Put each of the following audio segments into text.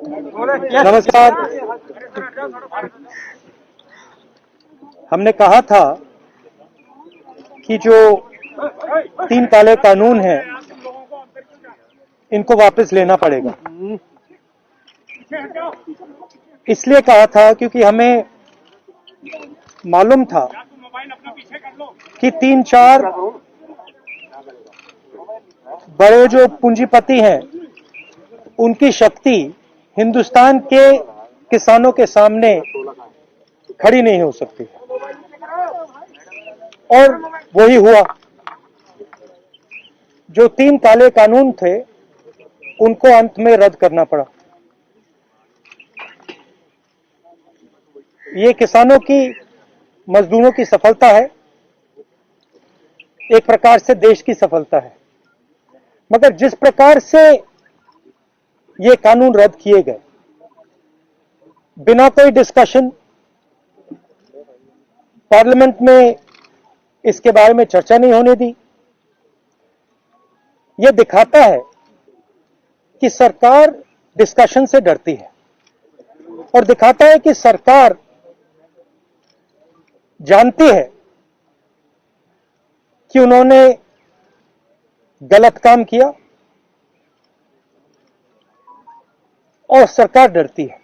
नमस्कार। हमने कहा था कि जो 3 काले कानून हैं इनको वापस लेना पड़ेगा। इसलिए कहा था क्योंकि हमें मालूम था कि 3-4 बड़े जो पूंजीपति हैं उनकी शक्ति हिंदुस्तान के किसानों के सामने खड़ी नहीं हो सकती, और वही हुआ। जो 3 काले कानून थे उनको अंत में रद्द करना पड़ा। ये किसानों की, मजदूरों की सफलता है, एक प्रकार से देश की सफलता है। मगर जिस प्रकार से ये कानून रद्द किए गए, बिना कोई डिस्कशन, पार्लियामेंट में इसके बारे में चर्चा नहीं होने दी, ये दिखाता है कि सरकार डिस्कशन से डरती है, और दिखाता है कि सरकार जानती है कि उन्होंने गलत काम किया, और सरकार डरती है।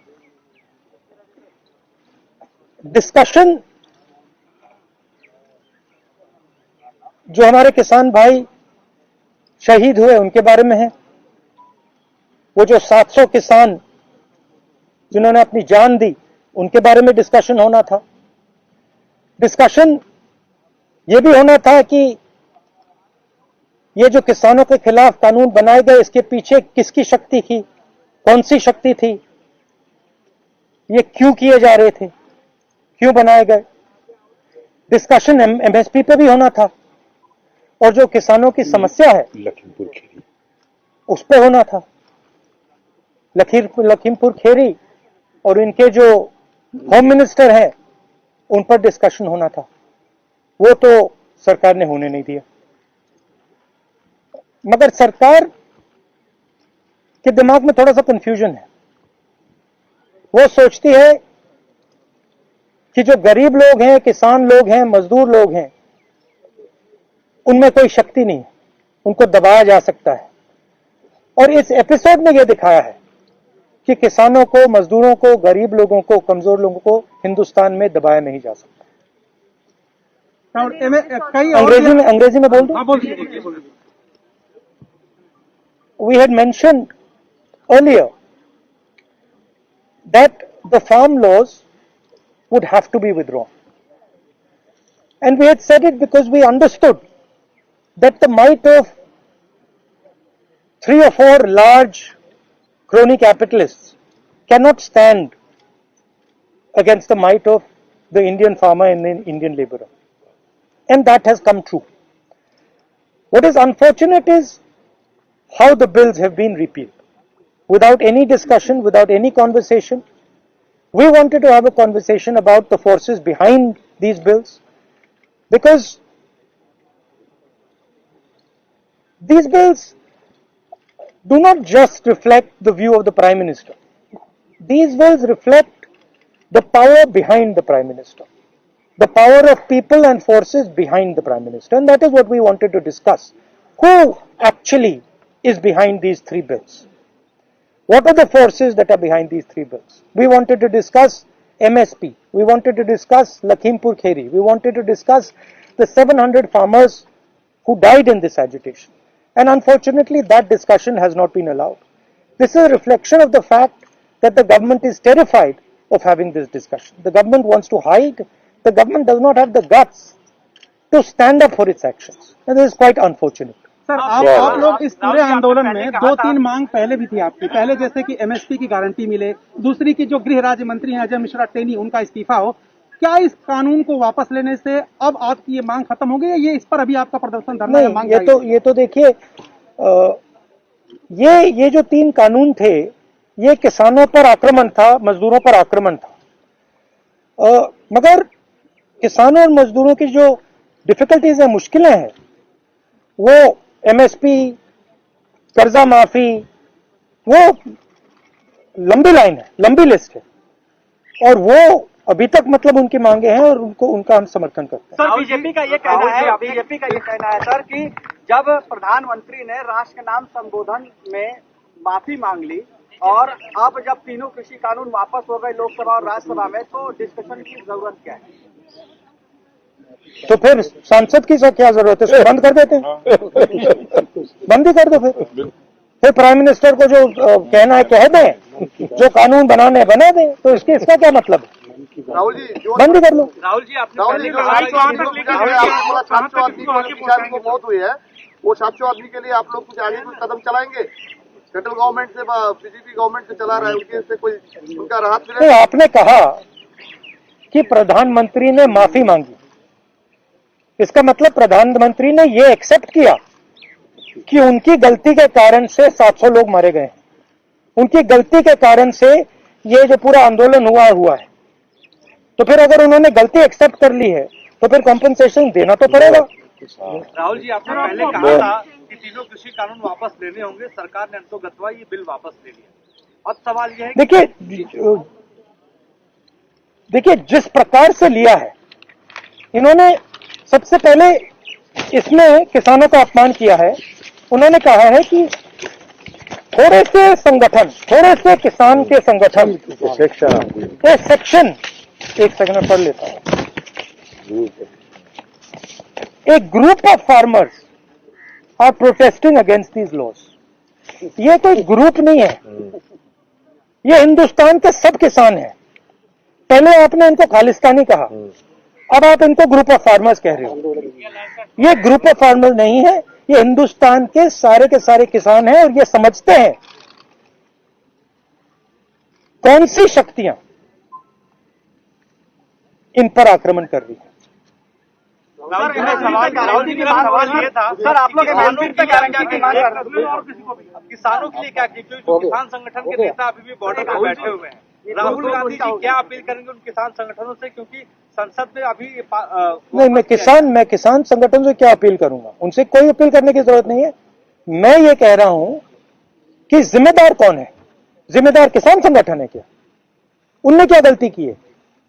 डिस्कशन जो हमारे किसान भाई शहीद हुए उनके बारे में है, वो जो 700 किसान जिन्होंने अपनी जान दी उनके बारे में डिस्कशन होना था। डिस्कशन ये भी होना था कि ये जो किसानों के खिलाफ कानून बनाए गए, इसके पीछे किसकी शक्ति थी, कौन सी शक्ति थी, ये क्यों किए जा रहे थे, क्यों बनाए गए। डिस्कशन एमएसपी पे भी होना था, और जो किसानों की समस्या है लखीमपुर खीरी, उस पे होना था। लखीमपुर खीरी और इनके जो होम मिनिस्टर हैं उन पर डिस्कशन होना था, वो तो सरकार ने होने नहीं दिया। मगर सरकार के दिमाग में थोड़ा सा कंफ्यूजन है। वो सोचती है कि जो गरीब लोग हैं, किसान लोग हैं, मजदूर लोग हैं, उनमें कोई शक्ति नहीं है, उनको दबाया जा सकता है। और इस एपिसोड में यह दिखाया है कि किसानों को, मजदूरों को, गरीब लोगों को, कमजोर लोगों को हिंदुस्तान में दबाया नहीं जा सकता। अंग्रेजी में बोल दो। We had mentioned earlier that the farm laws would have to be withdrawn, and we had said it because we understood that the might of 3 or 4 large crony capitalists cannot stand against the might of the Indian farmer and the Indian laborer, and that has come true. What is unfortunate is how the bills have been repealed without any discussion, without any conversation. We wanted to have a conversation about the forces behind these bills, because these bills do not just reflect the view of the Prime Minister. These bills reflect the power behind the Prime Minister, the power of people and forces behind the Prime Minister, and that is what we wanted to discuss. Who actually is behind these 3 bills? What are the forces that are behind these 3 bills? We wanted to discuss MSP. We wanted to discuss Lakhimpur Kheri. We wanted to discuss the 700 farmers who died in this agitation. And unfortunately, that discussion has not been allowed. This is a reflection of the fact that the government is terrified of having this discussion. The government wants to hide. The government does not have the guts to stand up for its actions. And this is quite unfortunate. Sir, आप लोग इस पूरे आंदोलन में 2-3 मांग पहले भी थी आपकी। पहले जैसे कि एमएसपी की गारंटी मिले, दूसरी की जो गृह राज्य मंत्री हैं अजय मिश्रा टेनी, उनका इस्तीफा हो। क्या इस कानून को वापस लेने से अब आपकी ये मांग खत्म हो गई है, ये इस पर अभी आपका प्रदर्शन धरना है? मांग ये तो देखिए, ये जो 3 कानून थे, ये किसानों पर आक्रमण था, मजदूरों पर आक्रमण था। मगर किसानों और मजदूरों की जो डिफिकल्टीज है, मुश्किलें हैं, वो एमएसपी, कर्जा माफी, वो लंबी लाइन है, लंबी लिस्ट है, और वो अभी तक मतलब उनकी मांगे हैं और उनको उनका हम समर्थन करते हैं। सर बीजेपी का ये कहना है सर कि जब प्रधानमंत्री ने राष्ट्र के नाम संबोधन में माफी मांग ली और अब जब तीनों कृषि कानून वापस हो गए लोकसभा और राज्यसभा में, तो डिस्कशन की जरूरत क्या है? तो फिर सांसद की क्या जरूरत है? बंद कर देते हैं, बंद ही कर दो। फिर प्राइम मिनिस्टर को जो कहना है कह दें, जो कानून बनाने बना दें, तो इसका क्या मतलब है? राहुल जी, बंद ही कर लो। राहुल जी आपने मौत हुई है, वो 700 आदमी के लिए आप लोग कुछ आगे कुछ कदम चलाएंगे? सेंट्रल गवर्नमेंट से, बीजेपी गवर्नमेंट से चला रहा है, उनके से कोई उनका राहत मिले? आपने कहा कि प्रधानमंत्री ने माफी मांगी, इसका मतलब प्रधानमंत्री ने ये एक्सेप्ट किया कि उनकी गलती के कारण से 700 लोग मारे गए, उनकी गलती के कारण से ये जो पूरा आंदोलन हुआ है। तो फिर अगर उन्होंने गलती एक्सेप्ट कर ली है तो फिर कॉम्पेंसेशन देना तो पड़ेगा। राहुल जी, आपने पहले कहा था कि तीनों कृषि कानून वापस लेने होंगे, सरकार ने अंतोगत्वा ये बिल वापस ले लिया। अब सवाल यह है, देखिए जिस प्रकार से लिया है इन्होंने, सबसे पहले इसमें किसानों का अपमान किया है। उन्होंने कहा है कि थोड़े से संगठन, थोड़े से किसान के संगठन, सेक्शन, एक सेकंड में पढ़ लेता हूं। एक group of farmers are protesting against these laws. ये कोई ग्रुप नहीं है, ये हिंदुस्तान के सब किसान हैं। पहले आपने इनको खालिस्तानी कहा, अब आप इनको ग्रुप ऑफ फार्मर्स कह रहे हो। ये ग्रुप ऑफ फार्मर्स नहीं है, ये हिंदुस्तान के सारे किसान हैं और ये समझते हैं कौन सी शक्तियां इन पर आक्रमण कर रही है। राहुल जी मेरा सवाल ये था, सर आप लोग किसानों के लिए क्या की, क्योंकि किसान संगठन के नेता अभी भी बॉर्डर पर बैठे हुए हैं। राहुल गांधी जी क्या अपील करेंगे उन किसान संगठनों से, क्योंकि संसद में अभी नहीं, मैं किसान संगठन से क्या अपील करूंगा? उनसे कोई अपील करने की जरूरत नहीं है। मैं ये कह रहा हूं कि जिम्मेदार कौन है? जिम्मेदार किसान संगठन है क्या? उनने क्या गलती की है?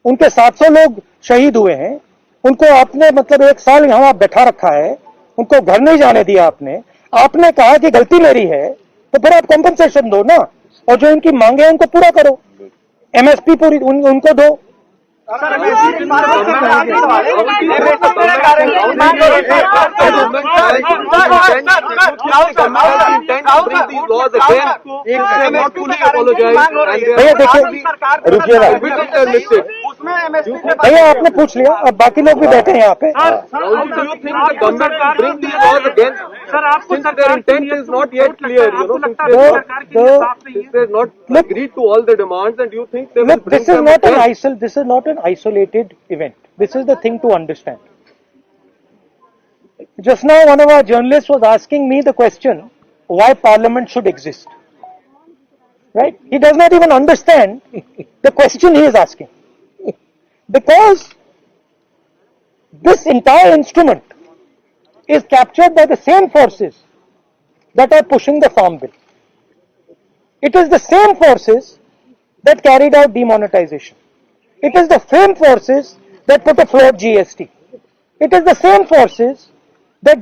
उनके 700 लोग शहीद हुए हैं, उनको आपने मतलब 1 साल यहां बैठा रखा है, उनको घर नहीं जाने दिया आपने कहा कि गलती मेरी है, तो फिर आप कॉम्पेंसेशन दो ना, और जो इनकी मांगे हैं उनको पूरा करो, एमएसपी पूरी उनको दो। भैया देखिए, रुकिएगा भैया, आपने पूछ लिया, अब बाकी लोग भी बैठे हैं यहाँ पे। सर आपको their intent is not yet clear, you know, since they have not agreed to all the demands, and you think they will Look, bring this is them not again? this is not an isolated event. This is the thing to understand. Just now one of our journalists was asking me the question why parliament should exist. Right? He does not even understand the question he is asking. Because this entire instrument is captured by the same forces that are pushing the farm bill. It is the same forces that carried out demonetization. It is the same forces that put a floor GST. It is the same forces that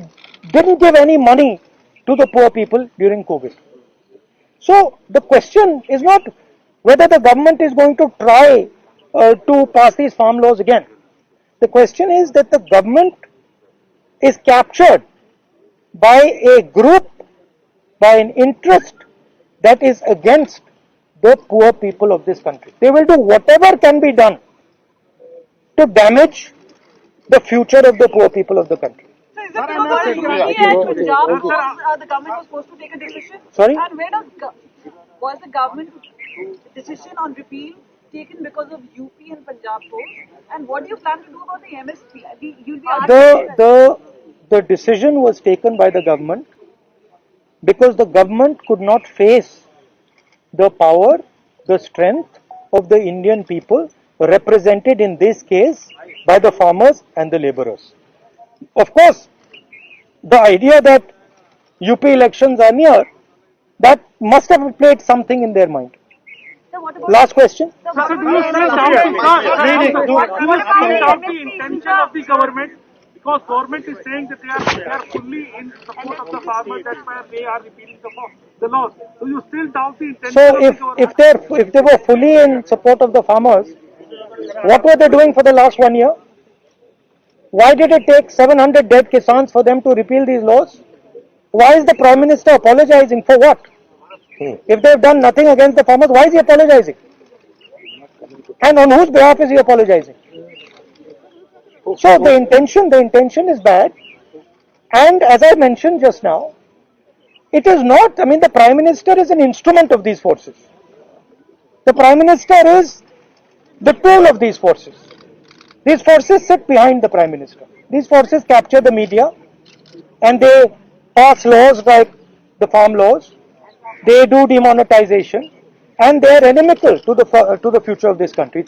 didn't give any money to the poor people during COVID. So the question is not whether the government is going to try to pass these farm laws again. The question is that the government is captured by a group, by an interest that is against the poor people of this country. They will do whatever can be done to damage the future of the poor people of the country. The government was supposed to take a decision. Sorry? And where was the government decision on repeal taken because of UP and Punjab polls? And what do you plan to do about the MSP? You'll be asking the decision was taken by the government because the government could not face the power, the strength of the Indian people represented in this case by the farmers and the laborers. Of course, the idea that UP elections are near, that must have played something in their mind. what about Last question. the So do you still doubt the intention of the government? Because government is saying that they are fully in support of the farmers. That's why they are repealing the laws. Do you still doubt the intention So of the government? if they were fully in support of the farmers, what were they doing for the last 1 year? Why did it take 700 dead Kisans for them to repeal these laws? Why is the Prime Minister apologizing for what? If they've done nothing against the farmers, why is he apologizing? And on whose behalf is he apologizing? So the intention is bad. And as I mentioned just now, it is not, the Prime Minister is an instrument of these forces. The Prime Minister is the tool of these forces. These forces sit behind the Prime Minister. These forces capture the media and they pass laws like the farm laws. They do demonetization and they are inimical to the future of this country.